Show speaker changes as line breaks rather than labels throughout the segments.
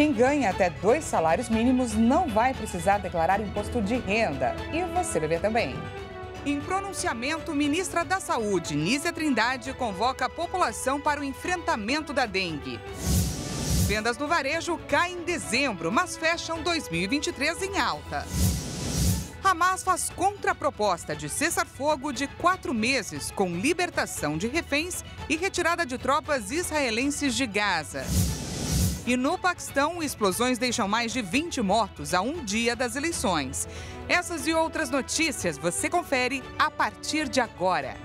Quem ganha até 2 salários mínimos não vai precisar declarar imposto de renda. E você, bebê, também. Em pronunciamento, ministra da Saúde, Nízia Trindade, convoca a população para o enfrentamento da dengue. Vendas no varejo caem em dezembro, mas fecham 2023 em alta. Hamas faz contraproposta de cessar-fogo de 4 meses, com libertação de reféns e retirada de tropas israelenses de Gaza. E no Paquistão, explosões deixam mais de 20 mortos a um dia das eleições. Essas e outras notícias você confere a partir de agora.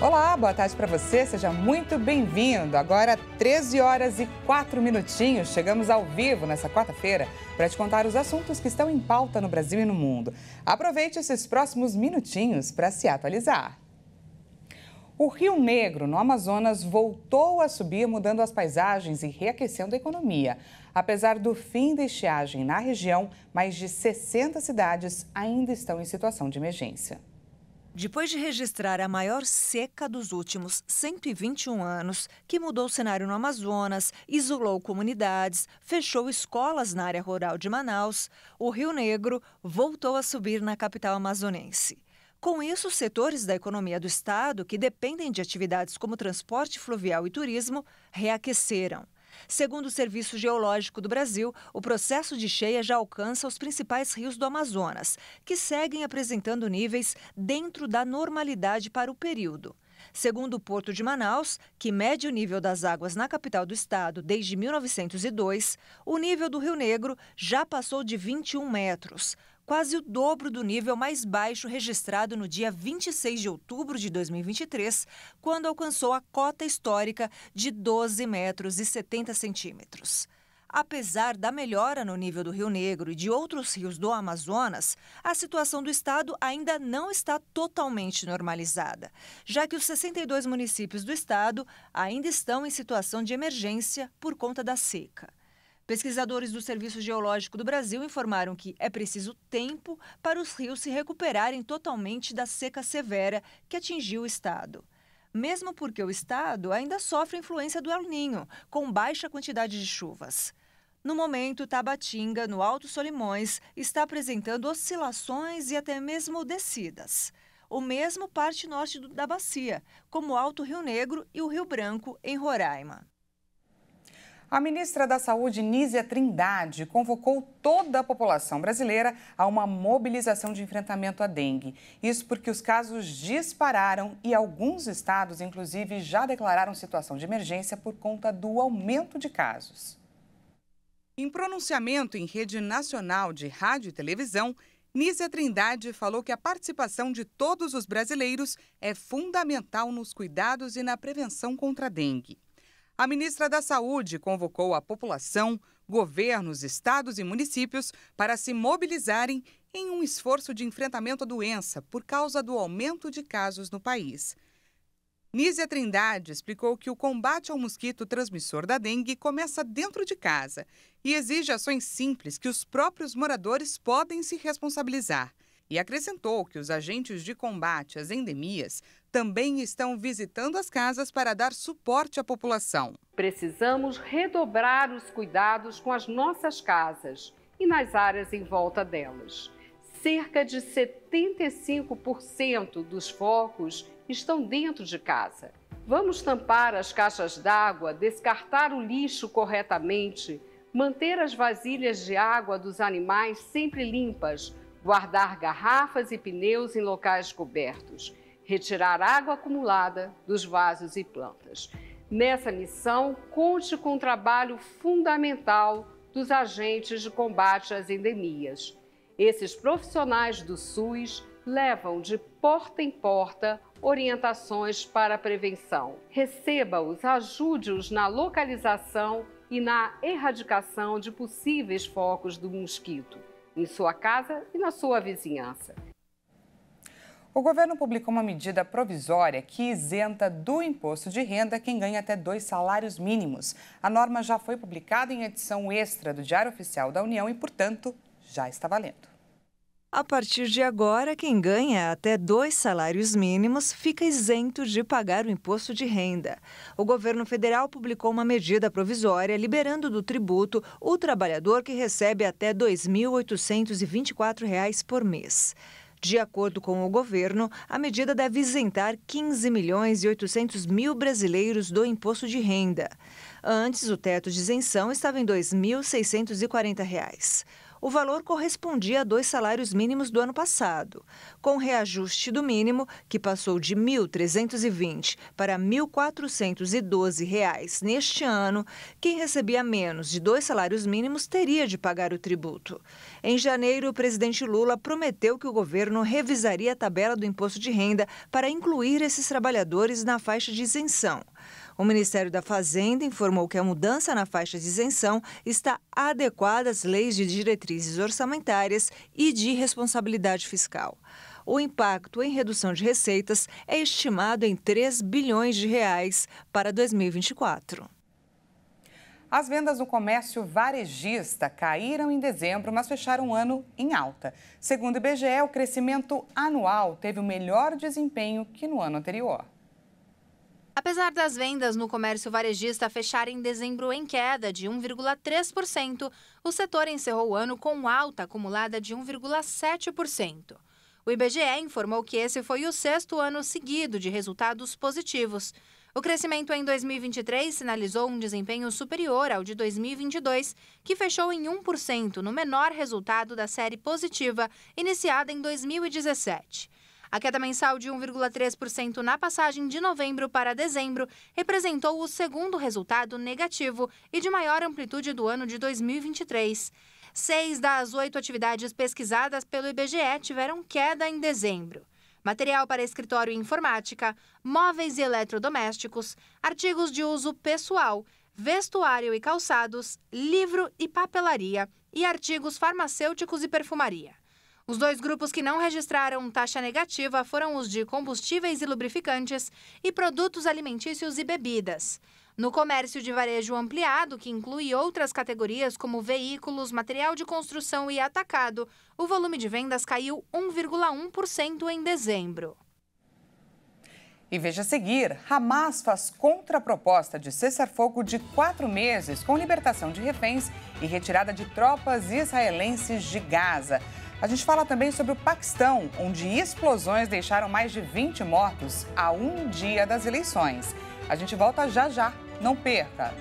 Olá, boa tarde para você, seja muito bem-vindo. Agora, 13 horas e 4 minutinhos, chegamos ao vivo nessa quarta-feira para te contar os assuntos que estão em pauta no Brasil e no mundo. Aproveite esses próximos minutinhos para se atualizar. O Rio Negro, no Amazonas, voltou a subir, mudando as paisagens e reaquecendo a economia. Apesar do fim da estiagem na região, mais de 60 cidades ainda estão em situação de emergência.
Depois de registrar a maior seca dos últimos 121 anos, que mudou o cenário no Amazonas, isolou comunidades, fechou escolas na área rural de Manaus, o Rio Negro voltou a subir na capital amazonense. Com isso, os setores da economia do estado, que dependem de atividades como transporte fluvial e turismo, reaqueceram. Segundo o Serviço Geológico do Brasil, o processo de cheia já alcança os principais rios do Amazonas, que seguem apresentando níveis dentro da normalidade para o período. Segundo o Porto de Manaus, que mede o nível das águas na capital do estado desde 1902, o nível do Rio Negro já passou de 21 metros, quase o dobro do nível mais baixo registrado no dia 26 de outubro de 2023, quando alcançou a cota histórica de 12 metros e 70 centímetros. Apesar da melhora no nível do Rio Negro e de outros rios do Amazonas, a situação do estado ainda não está totalmente normalizada, já que os 62 municípios do estado ainda estão em situação de emergência por conta da seca. Pesquisadores do Serviço Geológico do Brasil informaram que é preciso tempo para os rios se recuperarem totalmente da seca severa que atingiu o estado. Mesmo porque o estado ainda sofre a influência do El Niño, com baixa quantidade de chuvas. No momento, Tabatinga, no Alto Solimões, está apresentando oscilações e até mesmo descidas. O mesmo parte norte da bacia, como o Alto Rio Negro e o Rio Branco, em Roraima.
A ministra da Saúde, Nízia Trindade, convocou toda a população brasileira a uma mobilização de enfrentamento à dengue. Isso porque os casos dispararam e alguns estados, inclusive, já declararam situação de emergência por conta do aumento de casos. Em pronunciamento em rede nacional de rádio e televisão, Nízia Trindade falou que a participação de todos os brasileiros é fundamental nos cuidados e na prevenção contra a dengue. A ministra da Saúde convocou a população, governos, estados e municípios para se mobilizarem em um esforço de enfrentamento à doença por causa do aumento de casos no país. Nízia Trindade explicou que o combate ao mosquito transmissor da dengue começa dentro de casa e exige ações simples que os próprios moradores podem se responsabilizar. E acrescentou que os agentes de combate às endemias também estão visitando as casas para dar suporte à população.
Precisamos redobrar os cuidados com as nossas casas e nas áreas em volta delas. Cerca de 75% dos focos estão dentro de casa. Vamos tampar as caixas d'água, descartar o lixo corretamente, manter as vasilhas de água dos animais sempre limpas, guardar garrafas e pneus em locais cobertos, retirar água acumulada dos vasos e plantas. Nessa missão, conte com o trabalho fundamental dos agentes de combate às endemias. Esses profissionais do SUS levam de porta em porta orientações para a prevenção. Receba-os, ajude-os na localização e na erradicação de possíveis focos do mosquito, em sua casa e na sua vizinhança.
O governo publicou uma medida provisória que isenta do imposto de renda quem ganha até 2 salários mínimos. A norma já foi publicada em edição extra do Diário Oficial da União e, portanto, já está valendo.
A partir de agora, quem ganha até 2 salários mínimos fica isento de pagar o imposto de renda. O governo federal publicou uma medida provisória liberando do tributo o trabalhador que recebe até R$ 2.824 por mês. De acordo com o governo, a medida deve isentar 15.800.000 brasileiros do imposto de renda. Antes, o teto de isenção estava em R$ 2.640. O valor correspondia a 2 salários mínimos do ano passado. Com o reajuste do mínimo, que passou de R$ 1.320 para R$ 1.412 neste ano, quem recebia menos de 2 salários mínimos teria de pagar o tributo. Em janeiro, o presidente Lula prometeu que o governo revisaria a tabela do imposto de renda para incluir esses trabalhadores na faixa de isenção. O Ministério da Fazenda informou que a mudança na faixa de isenção está adequada às leis de diretrizes orçamentárias e de responsabilidade fiscal. O impacto em redução de receitas é estimado em R$ 3 bilhões para 2024.
As vendas no comércio varejista caíram em dezembro, mas fecharam o ano em alta. Segundo o IBGE, o crescimento anual teve o melhor desempenho que no ano anterior.
Apesar das vendas no comércio varejista fecharem em dezembro em queda de 1,3%, o setor encerrou o ano com alta acumulada de 1,7%. O IBGE informou que esse foi o 6º ano seguido de resultados positivos. O crescimento em 2023 sinalizou um desempenho superior ao de 2022, que fechou em 1%, no menor resultado da série positiva, iniciada em 2017. A queda mensal de 1,3% na passagem de novembro para dezembro representou o 2º resultado negativo e de maior amplitude do ano de 2023. 6 das 8 atividades pesquisadas pelo IBGE tiveram queda em dezembro. Material para escritório e informática, móveis e eletrodomésticos, artigos de uso pessoal, vestuário e calçados, livro e papelaria e artigos farmacêuticos e perfumaria. Os 2 grupos que não registraram taxa negativa foram os de combustíveis e lubrificantes e produtos alimentícios e bebidas. No comércio de varejo ampliado, que inclui outras categorias como veículos, material de construção e atacado, o volume de vendas caiu 1,1% em dezembro.
E veja a seguir, Hamas faz contraproposta de cessar-fogo de 4 meses com libertação de reféns e retirada de tropas israelenses de Gaza. A gente fala também sobre o Paquistão, onde explosões deixaram mais de 20 mortos a um dia das eleições. A gente volta já já, não perca!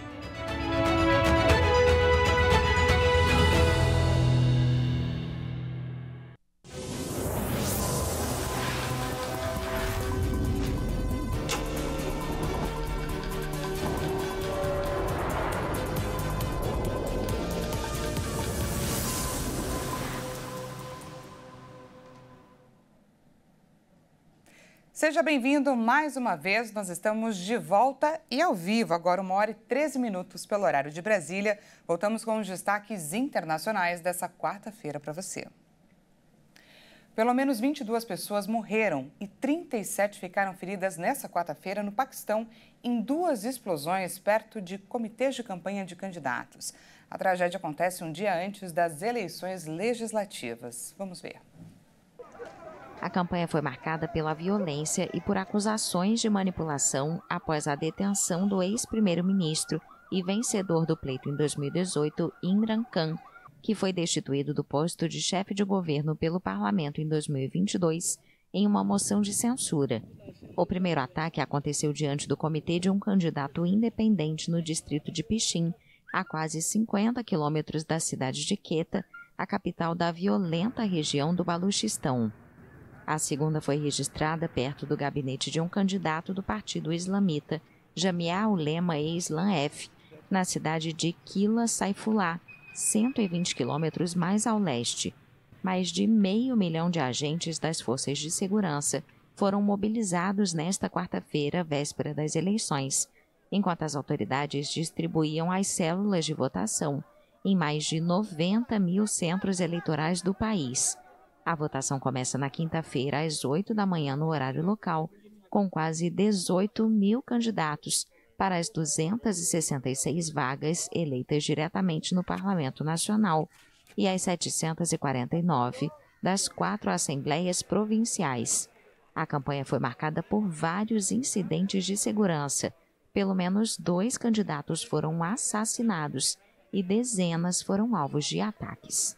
Seja bem-vindo mais uma vez, nós estamos de volta e ao vivo, agora 1h13 pelo horário de Brasília. Voltamos com os destaques internacionais dessa quarta-feira para você. Pelo menos 22 pessoas morreram e 37 ficaram feridas nessa quarta-feira no Paquistão em 2 explosões perto de comitês de campanha de candidatos. A tragédia acontece um dia antes das eleições legislativas. Vamos ver.
A campanha foi marcada pela violência e por acusações de manipulação após a detenção do ex-primeiro-ministro e vencedor do pleito em 2018, Imran Khan, que foi destituído do posto de chefe de governo pelo parlamento em 2022 em uma moção de censura. O primeiro ataque aconteceu diante do comitê de um candidato independente no distrito de Pishin, a quase 50 quilômetros da cidade de Quetta, a capital da violenta região do Baluchistão. A segunda foi registrada perto do gabinete de um candidato do Partido Islamita, Jamia Ulema e Islam F, na cidade de Qila Saifullah, 120 quilômetros mais ao leste. Mais de 500 mil de agentes das forças de segurança foram mobilizados nesta quarta-feira, véspera das eleições, enquanto as autoridades distribuíam as células de votação em mais de 90 mil centros eleitorais do país. A votação começa na quinta-feira, às 8 da manhã, no horário local, com quase 18 mil candidatos para as 266 vagas eleitas diretamente no Parlamento Nacional e as 749 das 4 assembleias provinciais. A campanha foi marcada por vários incidentes de segurança. Pelo menos 2 candidatos foram assassinados e dezenas foram alvos de ataques.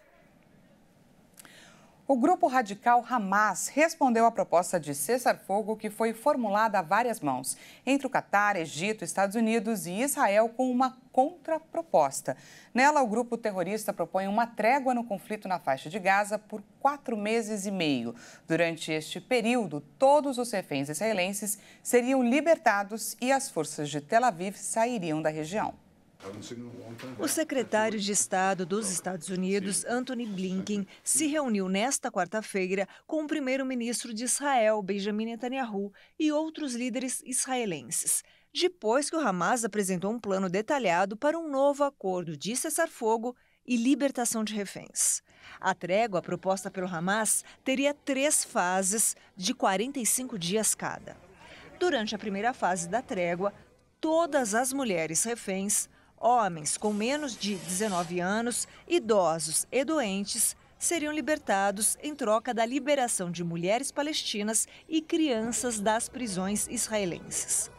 O grupo radical Hamas respondeu à proposta de cessar-fogo que foi formulada a várias mãos, entre o Catar, Egito, Estados Unidos e Israel, com uma contraproposta. Nela, o grupo terrorista propõe uma trégua no conflito na faixa de Gaza por 4 meses e meio. Durante este período, todos os reféns israelenses seriam libertados e as forças de Tel Aviv sairiam da região.
O secretário de Estado dos Estados Unidos, Antony Blinken, se reuniu nesta quarta-feira com o primeiro-ministro de Israel, Benjamin Netanyahu, e outros líderes israelenses, depois que o Hamas apresentou um plano detalhado para um novo acordo de cessar-fogo e libertação de reféns. A trégua proposta pelo Hamas teria 3 fases de 45 dias cada. Durante a primeira fase da trégua, todas as mulheres reféns, homens com menos de 19 anos, idosos e doentes seriam libertados em troca da liberação de mulheres palestinas e crianças das prisões israelenses.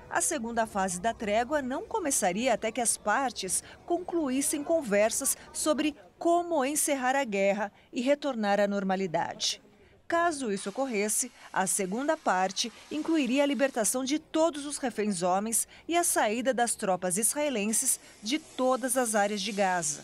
A segunda fase da trégua não começaria até que as partes concluíssem conversas sobre como encerrar a guerra e retornar à normalidade. Caso isso ocorresse, a segunda parte incluiria a libertação de todos os reféns homens e a saída das tropas israelenses de todas as áreas de Gaza.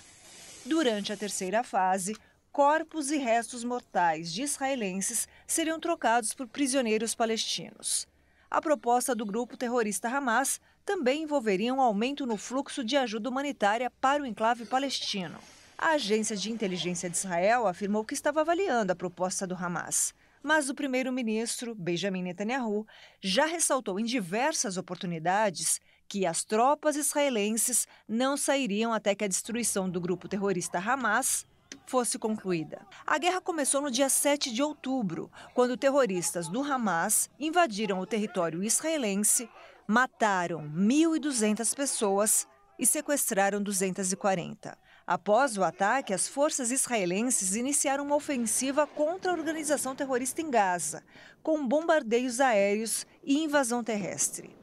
Durante a terceira fase, corpos e restos mortais de israelenses seriam trocados por prisioneiros palestinos. A proposta do grupo terrorista Hamas também envolveria um aumento no fluxo de ajuda humanitária para o enclave palestino. A agência de inteligência de Israel afirmou que estava avaliando a proposta do Hamas, mas o primeiro-ministro, Benjamin Netanyahu, já ressaltou em diversas oportunidades que as tropas israelenses não sairiam até que a destruição do grupo terrorista Hamas fosse concluída. A guerra começou no dia 7 de outubro, quando terroristas do Hamas invadiram o território israelense, mataram 1.200 pessoas e sequestraram 240. Após o ataque, as forças israelenses iniciaram uma ofensiva contra a organização terrorista em Gaza, com bombardeios aéreos e invasão terrestre.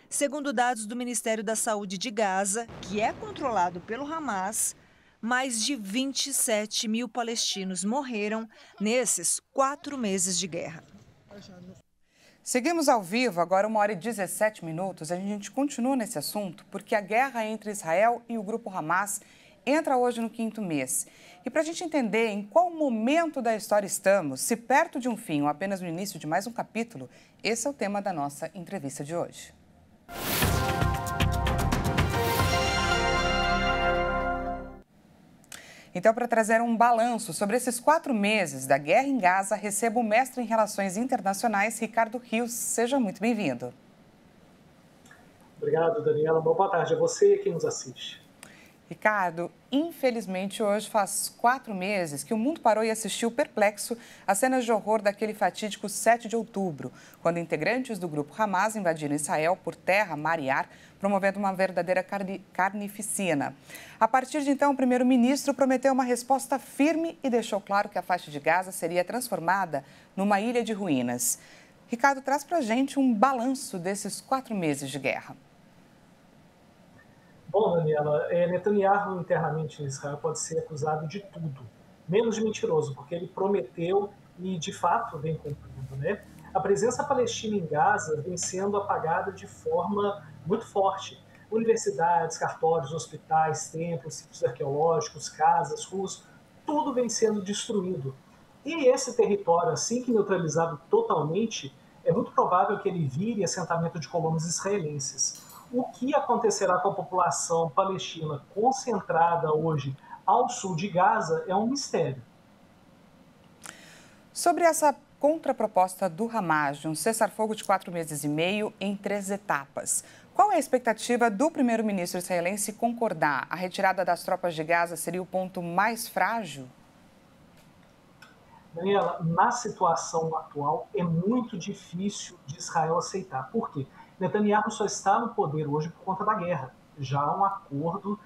Segundo dados do Ministério da Saúde de Gaza, que é controlado pelo Hamas, mais de 27 mil palestinos morreram nesses 4 meses de guerra.
Seguimos ao vivo, agora 1h17. A gente continua nesse assunto porque a guerra entre Israel e o grupo Hamas entra hoje no 5º mês. E para a gente entender em qual momento da história estamos, se perto de um fim ou apenas no início de mais um capítulo, esse é o tema da nossa entrevista de hoje. Então, para trazer um balanço sobre esses 4 meses da guerra em Gaza, recebo o mestre em Relações Internacionais, Ricardo Rios. Seja muito bem-vindo.
Obrigado, Daniela. Boa tarde a você e a quem nos assiste.
Ricardo, infelizmente hoje faz 4 meses que o mundo parou e assistiu perplexo às cenas de horror daquele fatídico 7 de outubro, quando integrantes do grupo Hamas invadiram Israel por terra, mar e ar, promovendo uma verdadeira carnificina. A partir de então, o primeiro-ministro prometeu uma resposta firme e deixou claro que a faixa de Gaza seria transformada numa ilha de ruínas. Ricardo, traz para a gente um balanço desses 4 meses de guerra.
Bom, Daniela, Netanyahu internamente em Israel pode ser acusado de tudo, menos de mentiroso, porque ele prometeu e de fato vem cumprindo, né? A presença palestina em Gaza vem sendo apagada de forma muito forte. Universidades, cartórios, hospitais, templos, sítios arqueológicos, casas, ruas, tudo vem sendo destruído. E esse território, assim que neutralizado totalmente, é muito provável que ele vire assentamento de colonos israelenses. O que acontecerá com a população palestina concentrada hoje ao sul de Gaza é um mistério.
Sobre essa contraproposta do Hamas de um cessar-fogo de 4 meses e meio em 3 etapas, qual é a expectativa do primeiro-ministro israelense concordar? A retirada das tropas de Gaza seria o ponto mais frágil?
Daniela, na situação atual é muito difícil de Israel aceitar. Por quê? Netanyahu só está no poder hoje por conta da guerra. Já há um acordo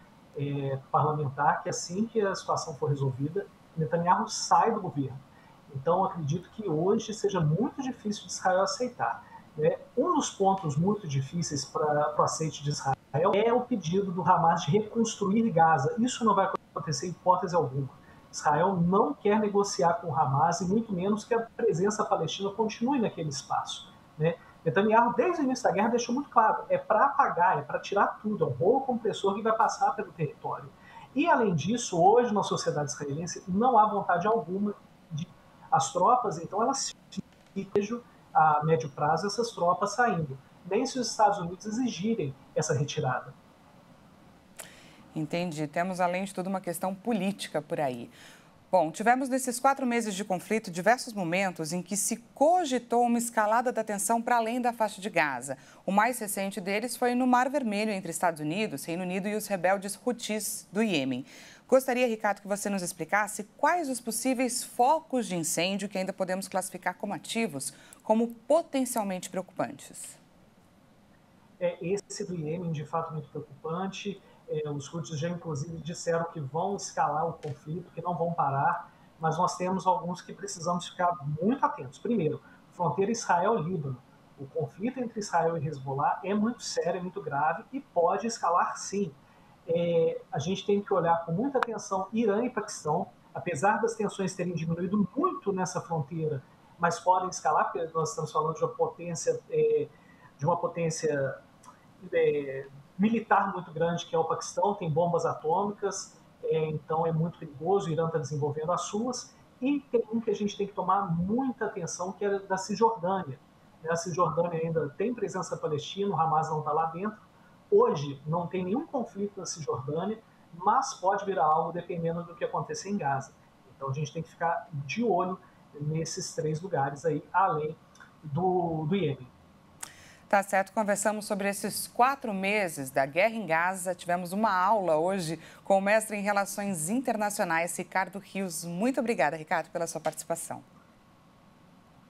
parlamentar que assim que a situação for resolvida, Netanyahu sai do governo. Então, acredito que hoje seja muito difícil de Israel aceitar. Né? Um dos pontos muito difíceis para o aceite de Israel é o pedido do Hamas de reconstruir Gaza. Isso não vai acontecer em hipótese alguma. Israel não quer negociar com o Hamas e muito menos que a presença palestina continue naquele espaço. Né? Netanyahu, desde o início da guerra, deixou muito claro, é para apagar, é para tirar tudo, é um rolo compressor que vai passar pelo território. E, além disso, hoje na sociedade israelense não há vontade alguma de as tropas, então elas ficam a médio prazo essas tropas saindo, nem se os Estados Unidos exigirem essa retirada.
Entendi. Temos, além de tudo, uma questão política por aí. Bom, tivemos nesses 4 meses de conflito diversos momentos em que se cogitou uma escalada da tensão para além da faixa de Gaza. O mais recente deles foi no Mar Vermelho, entre Estados Unidos, Reino Unido e os rebeldes Houthis do Iêmen. Gostaria, Ricardo, que você nos explicasse quais os possíveis focos de incêndio que ainda podemos classificar como ativos, como potencialmente preocupantes.
Esse do Iêmen, de fato, muito preocupante. Os Houthis já, inclusive, disseram que vão escalar o conflito, que não vão parar, mas nós temos alguns que precisamos ficar muito atentos. Primeiro, fronteira Israel-Líbano. O conflito entre Israel e Hezbollah é muito sério, é muito grave e pode escalar, sim. A gente tem que olhar com muita atenção Irã e Paquistão, apesar das tensões terem diminuído muito nessa fronteira, mas podem escalar, porque nós estamos falando de uma potência militar muito grande, que é o Paquistão, tem bombas atômicas, então é muito perigoso, o Irã está desenvolvendo as suas, e tem um que a gente tem que tomar muita atenção, que é da Cisjordânia. A Cisjordânia ainda tem presença palestina, o Hamas não está lá dentro. Hoje não tem nenhum conflito na Cisjordânia, mas pode virar algo dependendo do que acontecer em Gaza. Então a gente tem que ficar de olho nesses 3 lugares aí, além do Iêmen.
Tá certo, conversamos sobre esses 4 meses da guerra em Gaza. Tivemos uma aula hoje com o mestre em Relações Internacionais, Ricardo Rios. Muito obrigada, Ricardo, pela sua participação.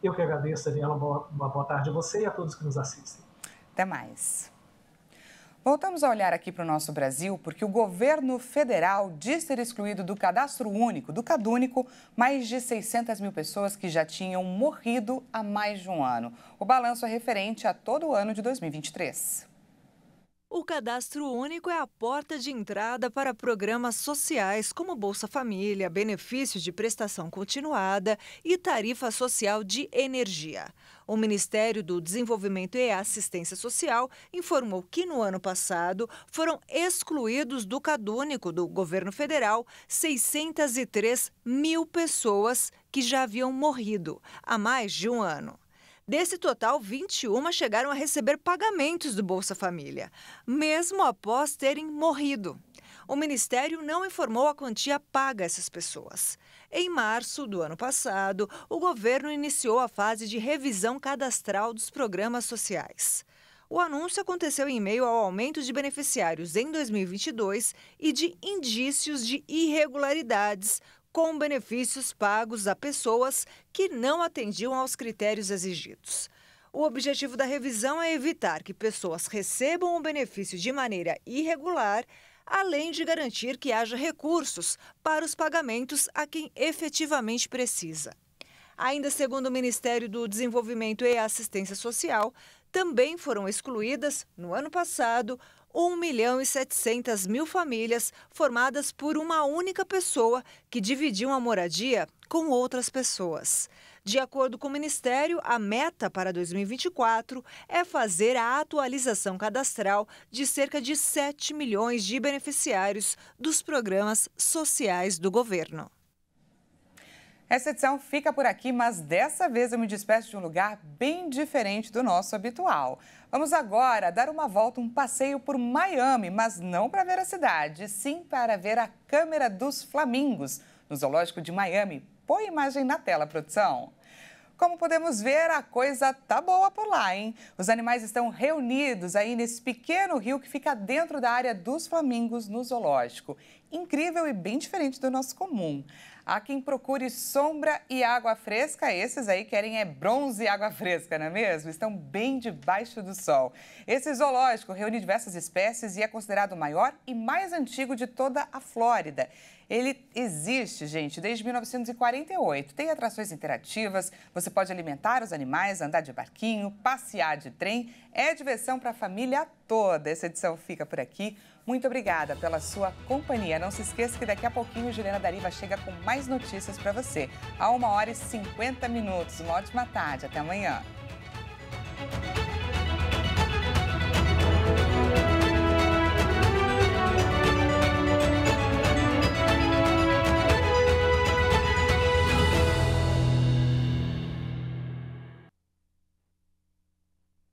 Eu que agradeço, Daniela. Uma boa tarde a você e a todos que nos assistem.
Até mais. Voltamos a olhar aqui para o nosso Brasil, porque o governo federal diz ter excluído do cadastro único, do CadÚnico, mais de 600 mil pessoas que já tinham morrido há mais de um ano. O balanço é referente a todo o ano de 2023.
O Cadastro Único é a porta de entrada para programas sociais como Bolsa Família, benefícios de prestação continuada e tarifa social de energia. O Ministério do Desenvolvimento e Assistência Social informou que no ano passado foram excluídos do CadÚnico do governo federal 603 mil pessoas que já haviam morrido há mais de um ano. Desse total, 21 chegaram a receber pagamentos do Bolsa Família, mesmo após terem morrido. O Ministério não informou a quantia paga a essas pessoas. Em março do ano passado, o governo iniciou a fase de revisão cadastral dos programas sociais. O anúncio aconteceu em meio ao aumento de beneficiários em 2022 e de indícios de irregularidades com benefícios pagos a pessoas que não atendiam aos critérios exigidos. O objetivo da revisão é evitar que pessoas recebam o benefício de maneira irregular, além de garantir que haja recursos para os pagamentos a quem efetivamente precisa. Ainda segundo o Ministério do Desenvolvimento e Assistência Social, também foram excluídas, no ano passado, 1.700.000 famílias formadas por uma única pessoa que dividiam a moradia com outras pessoas. De acordo com o Ministério, a meta para 2024 é fazer a atualização cadastral de cerca de 7 milhões de beneficiários dos programas sociais do governo.
Essa edição fica por aqui, mas dessa vez eu me despeço de um lugar bem diferente do nosso habitual. Vamos agora dar uma volta, um passeio por Miami, mas não para ver a cidade, sim para ver a Câmara dos Flamingos, no Zoológico de Miami. Põe a imagem na tela, produção. Como podemos ver, a coisa tá boa por lá, hein? Os animais estão reunidos aí nesse pequeno rio que fica dentro da área dos flamingos no zoológico. Incrível e bem diferente do nosso comum. Há quem procure sombra e água fresca, esses aí querem bronze e água fresca, não é mesmo? Estão bem debaixo do sol. Esse zoológico reúne diversas espécies e é considerado o maior e mais antigo de toda a Flórida. Ele existe, gente, desde 1948. Tem atrações interativas, você pode alimentar os animais, andar de barquinho, passear de trem. É diversão para a família toda. Essa edição fica por aqui. Muito obrigada pela sua companhia. Não se esqueça que daqui a pouquinho Juliana Dariva chega com mais notícias para você. A 1h50. Uma ótima tarde. Até amanhã.